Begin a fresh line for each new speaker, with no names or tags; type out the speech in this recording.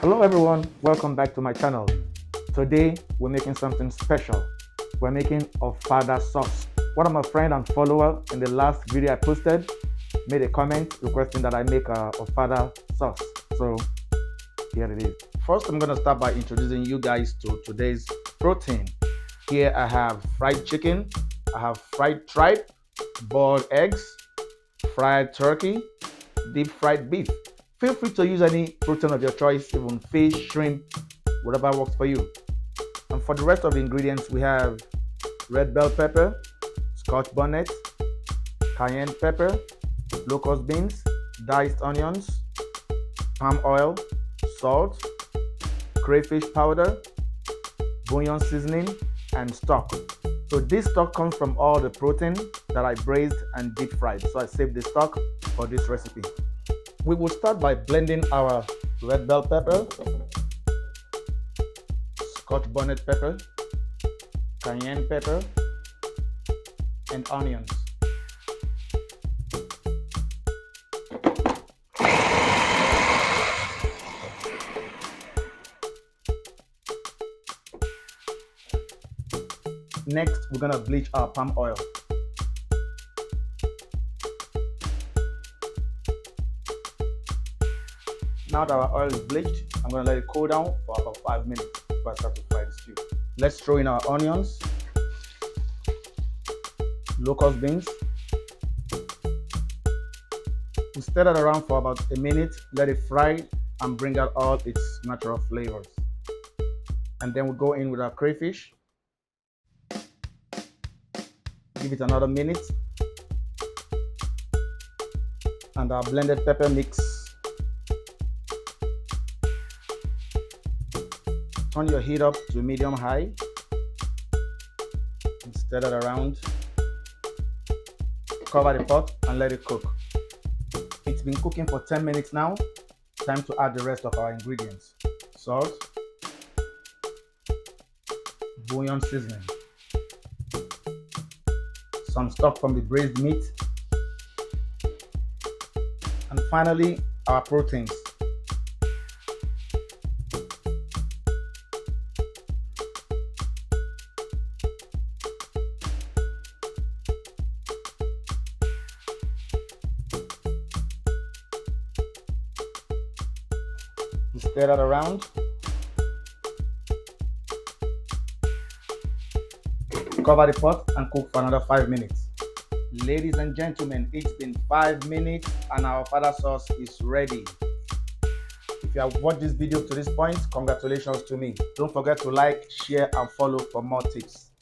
Hello everyone, welcome back to my channel. Today we're making something special. We're making Ofada sauce. One of my friend and follower in the last video I posted made a comment requesting that I make a Ofada sauce. So here it is. First I'm going to start by introducing you guys to today's protein. Here I have fried chicken, I have fried tripe, boiled eggs, fried turkey, deep fried beef. Feel free to use any protein of your choice, even fish, shrimp, whatever works for you. And for the rest of the ingredients, we have red bell pepper, scotch bonnet, cayenne pepper, locust beans, diced onions, palm oil, salt, crayfish powder, bouillon seasoning, and stock. So this stock comes from all the protein that I braised and deep fried. So I saved the stock for this recipe. We will start by blending our red bell pepper, scotch bonnet pepper, cayenne pepper, and onions. Next, we're gonna bleach our palm oil. Now that our oil is bleached, I'm going to let it cool down for about 5 minutes before I start to fry the stew. Let's throw in our onions, locust beans. We stir that around for about a minute, let it fry and bring out all its natural flavors. And then we go in with our crayfish. Give it another minute. And our blended pepper mix. Turn your heat up to medium-high and stir that around. Cover the pot and let it cook. It's been cooking for 10 minutes now. Time to add the rest of our ingredients. Salt, bouillon seasoning, some stock from the braised meat, and finally our proteins. Stir that around. Cover the pot and cook for another 5 minutes. Ladies and gentlemen, it's been 5 minutes and our Ofada sauce is ready. If you have watched this video to this point, congratulations to me. Don't forget to like, share, and follow for more tips.